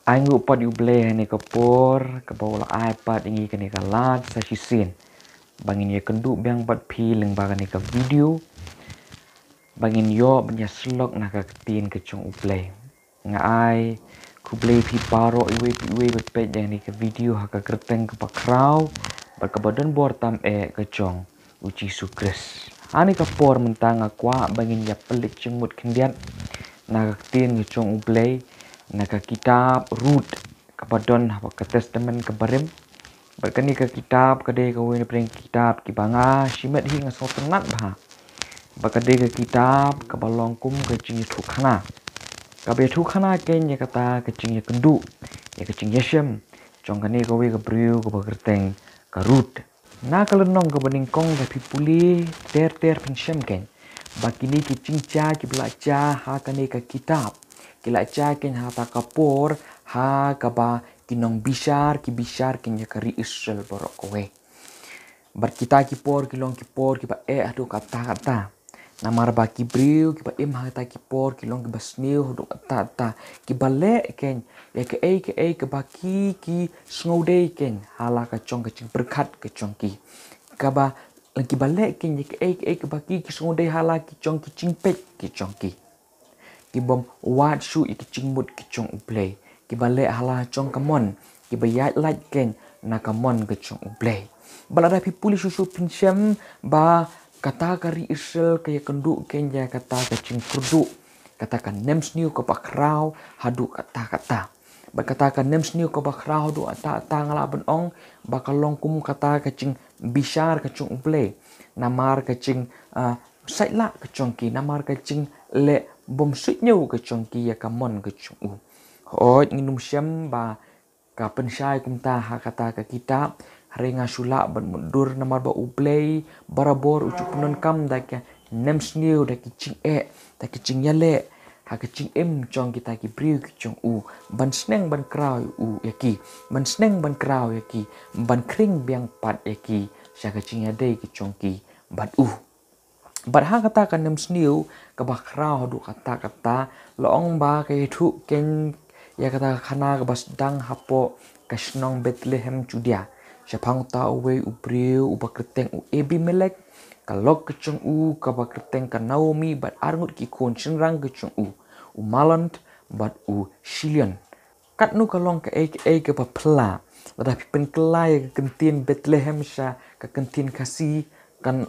Ai ngu pat yu Blei ni kapor ke bawla ai pat ingi kani kalat sa shisin. Bangin ye kendu biang pat pi leng bagan ni ka video. Bangin yo banya slok na ka Ktien ke chong Blei. Nga ai ku Blei pi baroh iwe bet pet yang ni ka video ha ka kerteng ke pakrau bat ka badan bor tam ke chong uci sukres. Ani kapor mentang akwa bangin ya pelik jingmut kendiat na ka Ktien ke chong Blei. Na ka kitab Ruth kapadon apa ka testament ka barim berkani ka kitab kade ka wen preng kitab ki banga shimet hi nga sotenat bah bakade ka kitab ka balongkum ka cing thu khana ka be thu khana ken ya kata ka cing ya kendu ya ka cing yeshem chong kane ka we ka briu ka bagerteng ka Ruth na ka lynnong ka nyngkong ka pipuli ter pin shem ken bakini ki cing cha ki belaja ha kane ka kitab kila ken hata kapor ha kaba kinong bishar kin ya kari Israel borok kowe. Bar kita kipor kilong kipor kiba adu kata namar ba kibriu kiba hata kipor kilong kiba sniu hadu kata kiba le ken ya ke kiba ki snode ken hala ka chong ka cing berkat ke chong ki kaba kiba le ken ya ke kiba ki snode hala ki chong ki cing pek ki chong ki kibom wat shu iki jingmut ki chong Blei kiba le hala chong kamon kiba yat light ken na kamon ke chong Blei balada pipuli susu pinsem ba kata kari Israel kaya kendu ken ya kata ke cing kurdu katakan nems new ke bakrau hadu kata berkatakan nems new ke bakrau hadu kata ngala benong bakalong kum kata ke cing bishar ke chong Blei namar ke cing saitla ke chong ki namar ke cing le bom sutnyo ke chong ki ya kamon ke chong u hoi nginum syam ba ka pensyai kumta ha kata ka kitab renga sula ban mundur namar ba Blei barabor ucu punon kam da ka nem sneu da ki cing da ki cing yale ha ke cing chong kita ki briu ki chong u ban sneng ban krau u yaki ban sneng ban krau yaki ban kring biang pat yaki sya ke cing yade ki chong ki ban u Barha kata kan nem sniu ke bakrau hadu kata loong ba ke thu ken ya kata khana ke basdang hapo kasnong Bethlehem Judea shaphang ta uwe ubriu ubakreteng u Abimelek kalok kecong u ka bakreteng ka Naomi bat arngut ki kon chenrang kecong u malant bat u Shilion katnu kalong ke ke papla tetapi penkelai ke Ktien Bethlehem sha ke Ktien Khasi kan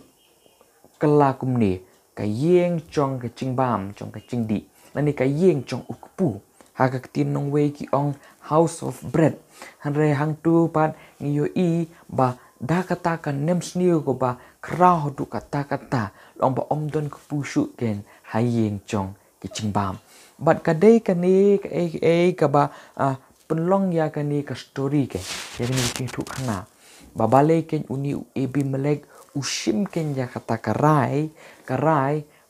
kala kumne ka yeng chong ka chingbam chong ka chingdi nani ka yeng chong ukpu ha ka Ktien nong we ki ong house of bread hanre hang tu pat ngiyo i ba da kata ka nem sniu ko ba krau du kata long ba omdon ku pushu ken ha yeng chong ki chingbam bat ka dei ka ni ka ba penlong ya ka ni ka story ke jadi ni king tu khana babale ken uni Abimelek ushim ken ya kata karai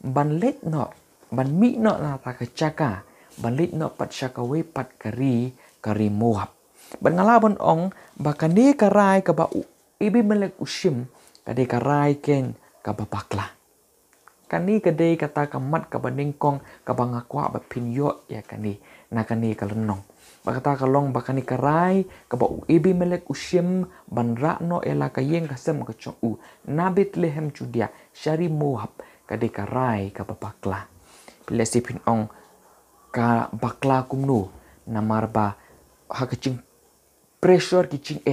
ban let no ban mi no na ta ka chaka ban let no pat chaka we pat kari Moab ban ngala ban ong ba kane karai ka ba Abimelek ushim kade karai ken ka ba bakla kani kade kata kamat ka ba nyngkong ka ba ngakwa ba Phin yo ya kani na kani ka lynnong bakata kalong bakani karai ka ba Abimelek ushim ban rakno ela ka yeng kasem ka chong u na Bethlehem Judea syari Moab kade karai ka ba bakla pilesi Phin ong ka bakla kumno namar ba ha ka cing pressure ki cing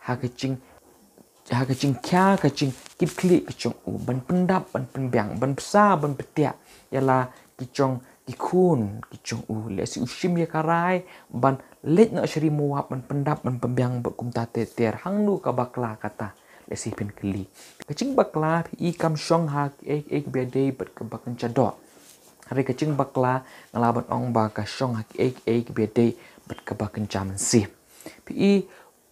ha ka cing kya ka cing kitkli ka chong u ban pendap ban penbyang ban psa ban petia yala ki chong ikun ki chong u le si ushim ya karai ban let na syari Moab ban pendap ban pembiang kum ta ter hang nu ka bakla kata le si Phin kli kecing bakla i kam shong ha be day bat ka bakan chado hari kecing bakla ngalaban ong ba ka shong ha be day bat ka bakan cham si pi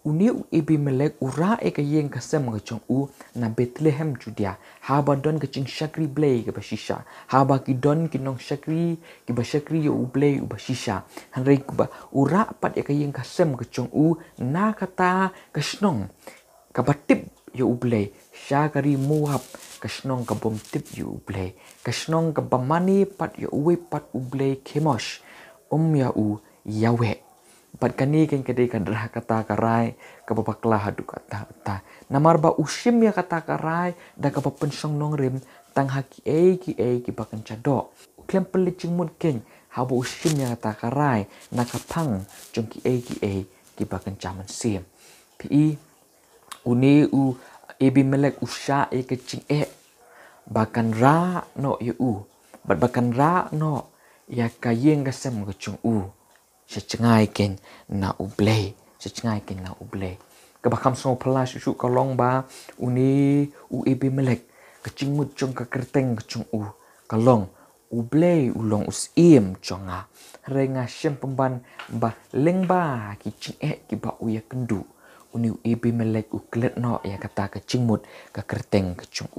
uni Abimelek ura ka yeng ka sem ka chong u na Bethlehem Judea ha ba don ka cing shakri Blei ka bashisha ha ba ki don ki nong shakri ki ba shakri yo Blei u bashisha hanrei ku ba ura pat ka yeng ka sem ka chong u na kata ka snong ka batip yo Blei shakari Moab ka snong ka bom tip yo Blei ka snong ka bamani pat yo we pat u Blei Kemosh ya u yawe Pat kani ken kedai kadrah kata karai kababaklah hadu kata. Namar ba usim ya kata karai da kabapensong nong rim tang haki ki bakan cadok. Klem pelit jingmut ken haba usim ya kata karai nakapang jong ki bakan caman sim. Pi uni u ebi melek usha kecing bakan ra no bat bakan ra no ya kayeng gasem kecung secengai ken na Blei secengai ken na Blei kabakam so pala susu kalong ba uni ebi melek kecing mut jong ka kerteng kecung kalong Blei ulong usim jonga renga sem pemban ba lengba kicing ki ba ya kendu uni ebi melek klet no ya kata kecing mut ka kerteng kecung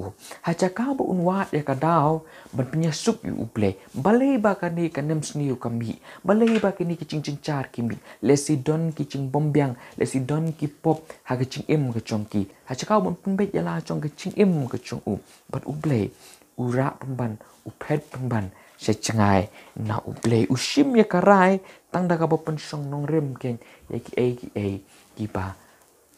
haja ka ba unwat ya kadau ban penyasup Blei balai ba kani kanem sniu kami balai ba kini kicing cencar kimi lesi don kicing bombyang lesi don ki pop ha kicing kecong ki haja ka ban punbet ya la chong kicing kecong bat Blei ura pemban upet pemban secengai na Blei usim ya karai tang da ka ba pensong nong rem ken ya ki ba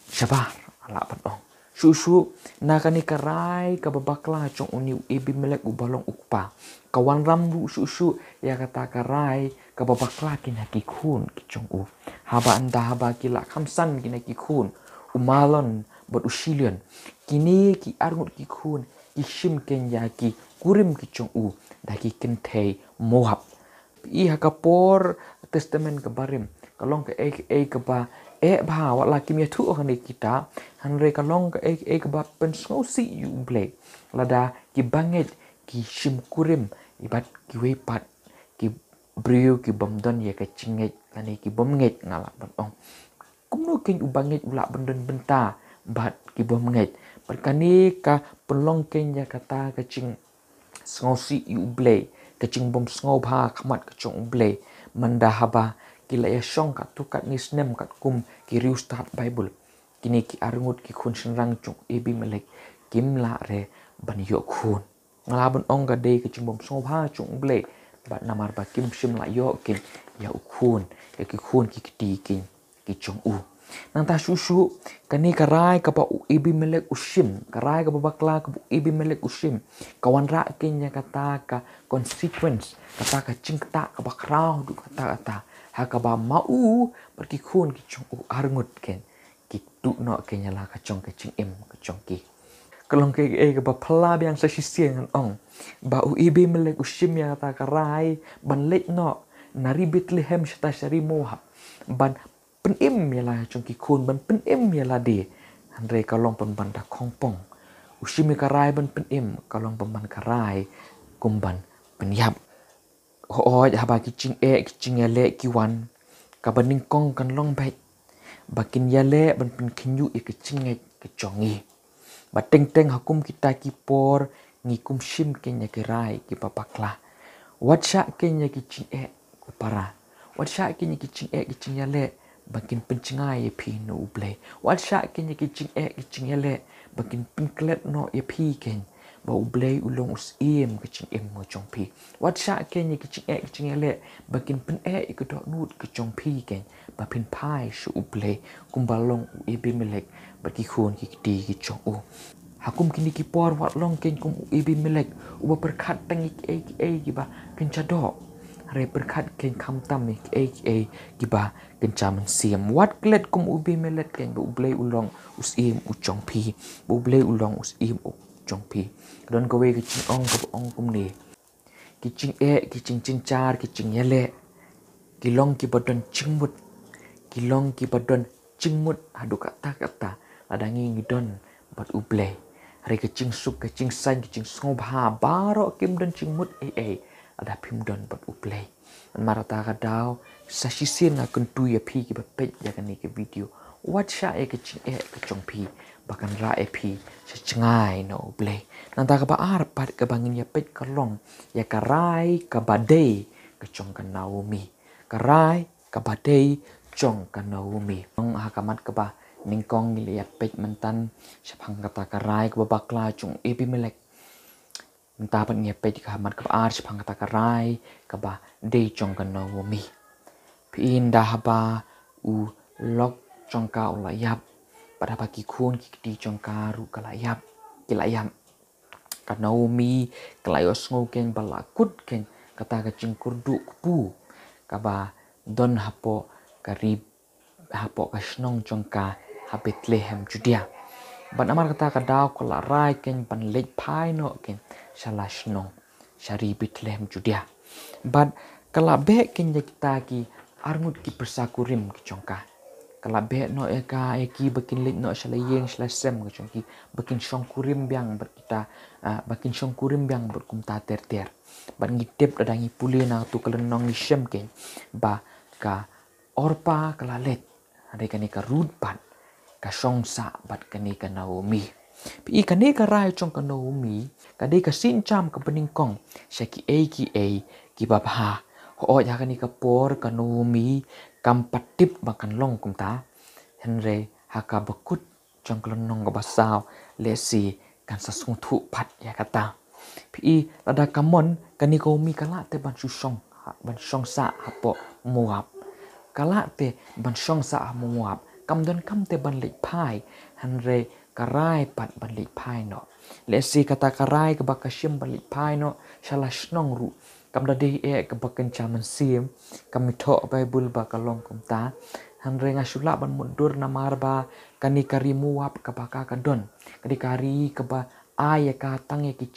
sabar ala patong susu nakani karai kababakla chong uni ebi melek ubalong ukpa kawan rambu susu ya kata karai kababakla kina kikun kichong haba anda haba kila kamsan kina kikun umalon bot usilion kini ki arngut kikun kishim kenya ki kurim kichong daki kentei mohap i hakapor testament kebarim kalong ke ke ba ba wat laki mi tu kan kita hanre kalong ke ba pensngosi Blei lada ki banget ki shim kurim ibat ki wepat ki brio ki bomdon ya ke cinget lani ki bomnget ngalak batong kumno ken ubanget ulak bendon benta bat ki bomnget perkani ka pelong ken ya kata kecing ngosi Blei kecing bom ngobha khamat kecong Blei mandahaba kila ya syong kat tukat nisnem kat kum kiri ustad Bible kini ki arngut ki khun senrang chung ebi melek kimla re ban yo khun ngalabon ong ga dei kecing bom ngobha chung Blei bat namar ba kim sim la yo kin ya khun ya ki khun ki kiti kin ki chung nang ta susu kani karai ka pa ebi melek usim karai ka babakla ka ebi melek usim kawan ra kin ya kata ka consequence kata ka cingta ka bakrau du kata hakaba mau pergi khun ki chung arngut ken ki tu no ken la ka chong ke ching ka chong ki kalong ke ka ba phala biang sa sisien ong ba ebi melek usim ya kata karai ban lek no nari Bethlehem shata shari moha ban penim yalah chung ki khun ban penim yalah de andre kalong pon banda kongpong usim karai ban penim kalong pon ban karai kumban penyap ho haba kicing yale kiwan ka ban nyngkong kan long bai bakin yale ban pen kinyu kicing kecongi ba teng hakum kita kipor ngikum sim kenya kerai ki papakla watsha kenya kicing kupara watsha kenya kicing yale bakin pencengai Phin no Blei watsha kenya kicing yale bakin pinklet no Phin ken ba Blei ulong usim kicing mo chong pi watsha kenya kicing yale bakin pen ikudok nut kecong pi ken ba pin pai su Blei kumbalong ebi melek baki khun ki kiti kicong hakum kini kipor wat long ken kum ebi melek uba perkat tangi ki ba kencadok re berkat ken kamtam ki ba kencam siam wat klet kum ubi melet ken bu Blei ulong usim uchong pi bu Blei ulong usim uchong pi don kowe kicing ong kum ni kicing cincar kicing yele kilong ki badon jingmut kilong ki badon jingmut hadu kata ladangi ngidon bat Blei re kicing sup kicing san kicing ngobha baroh kim don jingmut ada pimdon bat Blei marata kadau sasisin na kentu ya pi ki bapet ya kan ke video watsha kecing kecong pi bahkan ra pi secengai no Blei nanta ka ba arpat ka bangin ya pet kalong ya karai ka badai kecong kan Naomi karai ka badai chong kan Naomi ong hakamat ka ba nyngkong ya pet mentan shaphang kata karai ka bakla chung ebi melek entah apa ni apa jika hamat ke arch pangkata karai ke ba day chong kan Naomi Phin dah ba u lok chongka ulayap pada bagi kun ki chongka ru kalayap kilayam ka Naomi kalayos ngo ken balakut ken kata ka cingkurdu kupu kaba don hapo karib hapo ka snong chongka ha Bethlehem Judea ban amar kata ka daw kala rai ken ban lek phai no ken shala snong shari Bethlehem Judea ban kala be ken kita ki arngut ki persakurim ki chongka kala be no eka eki bakin lit no shala yeng shala sem ki chongki bakin shongkurim biang berkita bakin shongkurim biang berkumta ter ban ngitep dadangi puli na tu kalenong ni shem ken ba ka orpa kala let ada kani ka rud pat ka shongsa bat kani ka Naomi pi kani ka rai chong ka Naomi kadi ka sincham ka peningkong shaki ki babha ho ya kani ka por ka Naomi kam patip bakan long kumta henre haka bakut chong kalenong ka basaw lesi kan sasung thu pat ya kata pi lada kamon kani ko mi kala te ban shong sa hapo muap kala te ban shong sa muap kam don kam te ban lek phai hanre karai pat ban lek phai no lesi kata karai ka bakashim ban lek phai no shala snong ru kam da de ka bakan chaman sim kam tho bible ba kalong kumta hanre ngasula ban mundur na marba kani kari muap ka baka ka don kadi kari ka ba ai ka tange ki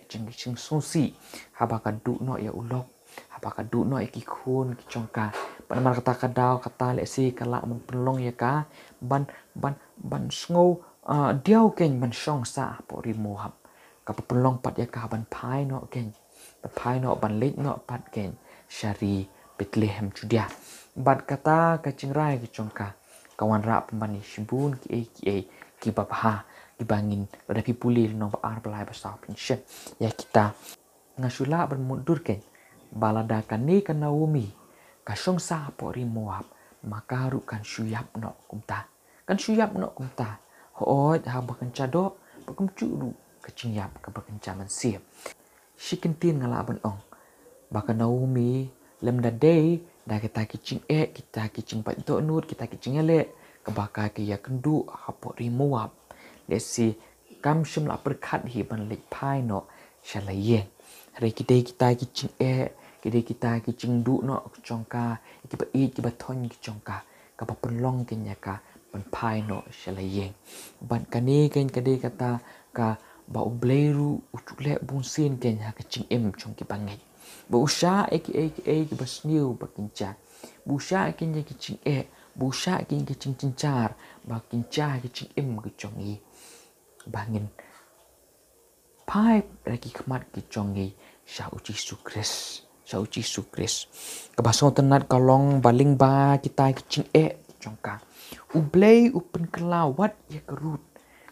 ching susi haba ka du no ya ulok haba ka du no ki khun ki chongka pan mar kata ka daw kata le si kala mun pelong ya ka ban sngo diau ken ban shong sa po ri muap ka pelong pat ya ka ban phai no ken phai no ban let no pat ken shari Bethlehem Judea bat kata ka chingrai ki chongka kawan ra pembani shibun ki babha dibangin pada pipuli no ar Blei basau pension ya kita ngasula bermundur ken balada kani ka Naomi ka shongsa po ri Moab maka ru kan shuyap no kumta ho ha bakan chado bakum churu ka chingyap ka bakan chaman siap shikintin ngala ban ong baka Naomi lem da day da kita kicing kita kicing pat to nut kita kicing ele ka baka ki ya kendu hapo ri Moab lesi kam shim la perkhat hi ban lek phai no shalaye hari kita kicing kita kicing du no chongka ki ba ki ba thon ki chongka ka ba penlong ken ya ka ban phai no shalaye ban kani ken kade kata ka ba ubleru uchule bunsin ken ha kicing chong ki bangai ba usha ki ba sniu ba kincha bu sha ken ya kicing bu sha ken kicing cincar ba kincha kicing ki chongi bangin pai lagi kemat ki chongi sha uci sukris kabasong tenat kalong baling ba kita kicing chongka Blei upen kelawat ya kerut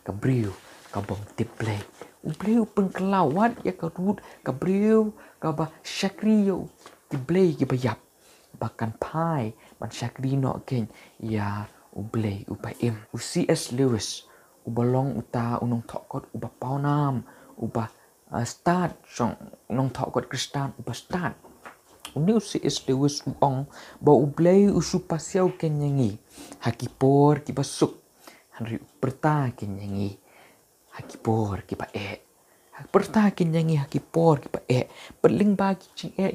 kabriu kabong tip Blei upen kelawat ya kerut kabriu kaba shakriyo ki Blei ki bayap bahkan pai ban shakri no ken ya Blei upaim C.S. Lewis ubalong uta unong thokot uba paunam uba start song unong thokot kristan uba start uni C.S. Lewis uong ba Blei usu pasiau kenyangi hakipor ki basuk hanri perta kenyangi hakipor ki ba perta kenyangi hakipor ki ba perling bagi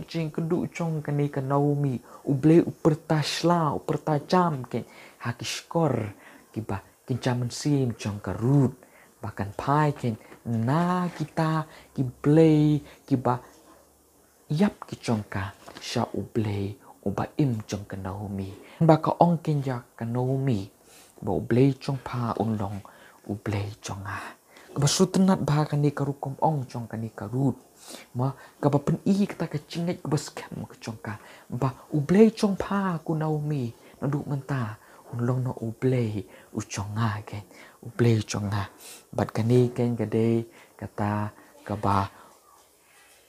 cing kedu chong kani ka Naomi Blei uperta shla uperta jam ken hakiskor ki ba kincaman sim chong ka Ruth bahkan pai ken na kita ki Blei ki ba yap ki chongka sha Blei uba im chong ka Naomi ba ka ong ken ya ka Naomi ba Blei chong pa unlong Blei chonga ba sutenat ba ka ni karukom ong chong ka ni karut ma ka ba pen kata ka chinget ka ba scam ka chongka ba Blei chong pa ku Naomi naduk menta unlong no Blei uchonga ken Blei chonga bat kani ken gade kata ka ba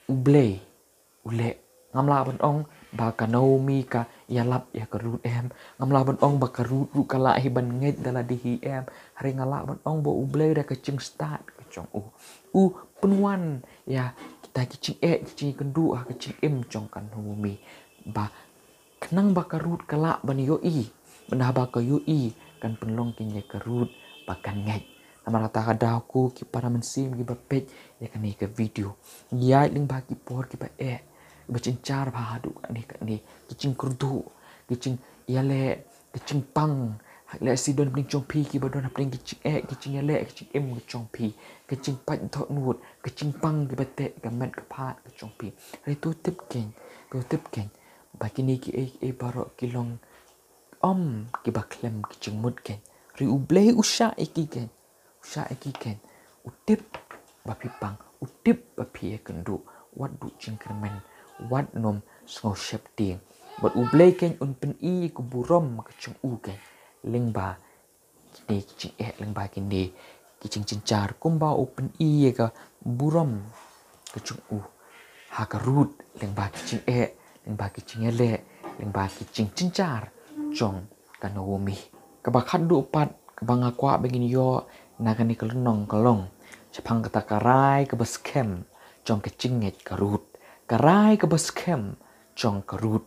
Blei ule ngamla ban ong ba ka Naomi ka yalap ya karut ngamla ban ong ba karut ru kala hi ban nget dala di hi hari ngala ban ong bo Blei da ka ching start ka chong penuan ya kita kicing kicing kendu kicing chong kan Naomi ba kenang ba karut kala ban yo benda ba ka yui kan penlong kin ye kerut bakan ngai nama rata kada ku ki para mensim ki bapet ya kan ni ke video ya ling ba ki por ki ba ba cincar ba hadu kan ni ki cing kurdu ki cing yale ki cing pang le si don bring chong pi ki ba don bring ki cing yale ki cing em ki chong pi ki cing pat thot nut ki cing pang ki bate ka met ka phat ki chong pi re tu tip ken ba ki ni ki baroh ki long ki ba klem ki jingmut ken ri u blei usha ken utip ba pipang utip ba pie kendu wat du jingkermen wat nom sngo shep ting but u blei ken un pen I ku burom ka chung u ken ling ba kini ki ling ba kini ki ching cincar kumba u pen I ka burom ka chung u ha ka rut ling ba ki ching ling ba ki ching ele ling ba ki ching cincar chong kanomi kaba khadu pat kaba ngakwa begin yo nagani kalong shaphang kata karai kaba scam chong ke chinget karut karai kaba scam chong karut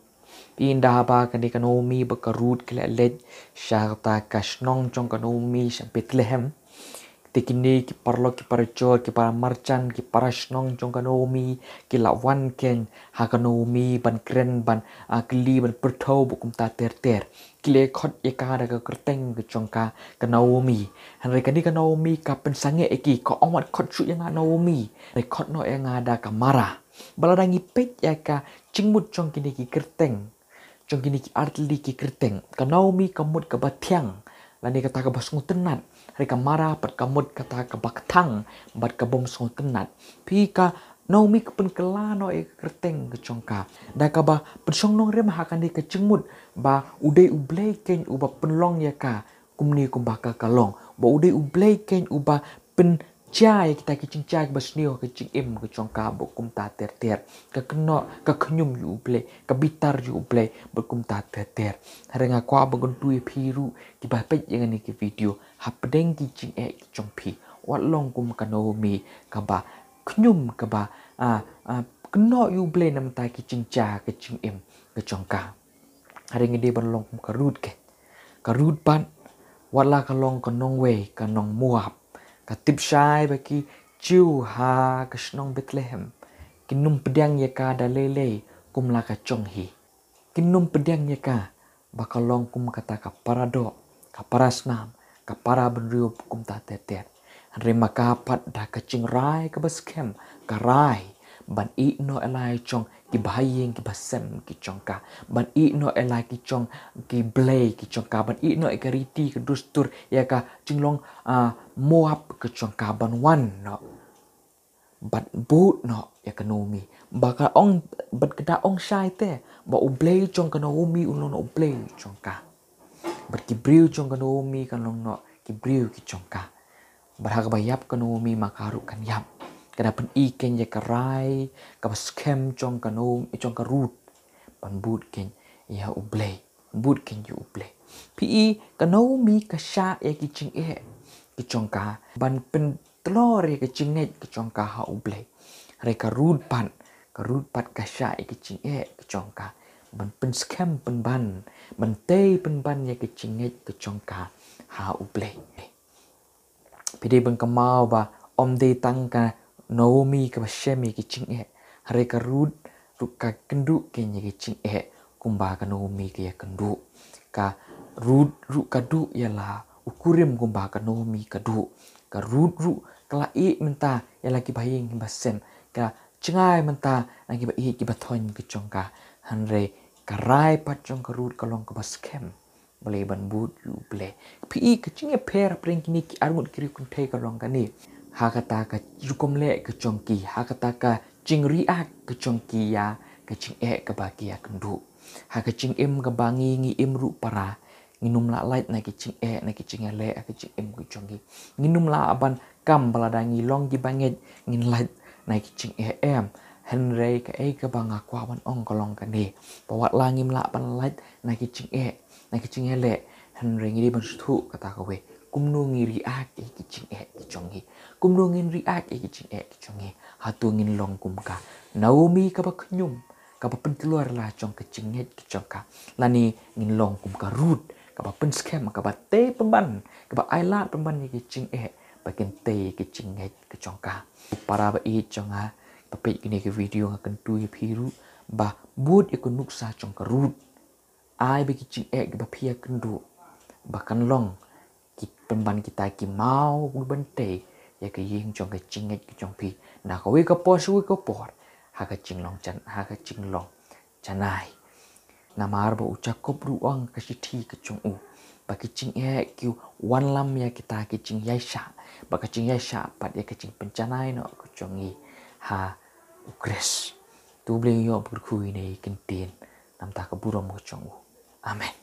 pindah ba kani kanomi ba karut kle led sharta kashnong chong kanomi Bethlehem tikini ki parlo ki parchor ki para marchan ki parashnong chong kanomi ki lawan ken ha kanomi ban kren ban akli ban perthau bukum ta ter kile khot yaka da ka kerteng ke chong ka kanomi han re kani kanomi ka pen sange eki ko ongwat khot chu yang kanomi re khot no yang ada ka mara baladangi pet yaka jingmut chong kini ki kerteng chong kini ki artli ki kerteng kanomi kamut ka bathyang lani kata ka basngu tenat reka mara pat kamut kata ka baktang bat ka bom song tenat pi ka naumi ka pen kela no kerteng ke chongka da ka ba pensong nong rem ha kan ka jingmut ba udai ublei ken uba penlong ya ka kumni kumbaka kalong ba udai ublei ken uba pen chai kita kicing chai basnio kicing im ke chongka bokum ta ter ka keno ka knyum yu ublei ka bitar yu ublei bokum ta ter harenga kwa bangun tui phiru ki ba pet yang ni ki video hapdeng ki ching ki chong phi wat long kum kanomi ka ba knyum ka ba keno yu ublei nam ta kicing cha kicing im ke chongka harenga de ban long kum karut ban wala ka long kanong we kanong muap katip shai baki chiu ha kashnong Bethlehem kinum pedang yaka dalele kum la ka chong hi kinum pedang yaka bakalong kum kata ka parado ka parasnam ka para benriu kum ta ter re makapat da ka chingrai ka baskem ka rai ban I no elai chong ki bahayeng ki basem ki chongka ban I no elai ki chong ki Blei ki chongka ban I no ekariti ki dustur ya ka jinglong moab ke chongka ban wan no bat but no ya kanomi baka ong bat kada ong shai te ba Blei chong kanomi ulon Blei chongka bat ki briu chong kanomi kanong no ki briu ki chongka berhak bayap kanomi makaru kan yap kada pen iken ya karai ka scam chong kanomi chong karut ban but ken ya Blei but ken you Blei pi kanomi ka sha ya ki ching ki chongka ban pen telor ya ki chinget ki chongka ha Blei re karut pat ka sha ya ki ching ki chongka ban pen scam pen ban te pen ban ya ki chinget ki chongka ha Blei pide ban kamau ba om de tangka Naomi ka shemi ki ching hare ka rut ka kendu ke nye ki ching kumba ka Naomi ke ya kendu ka rut ka du ya la ukurim kumba ka Naomi ka du ka rut kala menta ya la ki baying ba sem ka chengai menta ang ki ba ki ba thon ki chongka hanre ka rai pat chong ka rut ka long ka ba scam boleh ban but yu Blei pi ka ching per pring kini ki armut kiri kun thai ka long ka ni ha kata ka jukom le ke chongki ha kata ka ching riak ke chongki ya ke ching ke bagi ya kendu ha ke ching im ke bangi ngi im ru para nginum la light na ke ching na ke ching le ke ching im ke chongki nginum la aban kam baladangi long ki banget ngin light na ke ching em henry ke banga kwa ban ong kolong ka ni pawat langim la ban light na ke ching na ke ching le henry ngi ban thu kata ka we kumno ngi riak ki ching ki chongki kumno ngin riak ki ching ki chongi hatu ngin long kumka Naomi ka ba knyum ka ba penteluar la chong ke chinget ki chongka lani ngin long kumka rut ba pen scam ba te pemban ba ai lat pemban ye ke jingeh ba ken te ke jingeh ke chongka para ba I chonga ba pe kini ke video akan tu ye phiru ba but ye ku nuksa chong ka Ruth ai ba ki jingeh ba phia kendu ba kan long ki pemban kita ki mau ku bente ya ke ying chong ke jingeh ke chong pi na ka we ka po su ka por ha ka jinglong chan ha ka jinglong chanai namar ba ucakop ruang kasiti ke chong u ba ki jingeh ki wan lam ya kita ki jing yai sha ba ka jing yai sha pat ya ke jing penchanai no ke chong I ha ukres tu bleng yo kyrkhu nei Ktien nam ta ka burom ke chong u amen.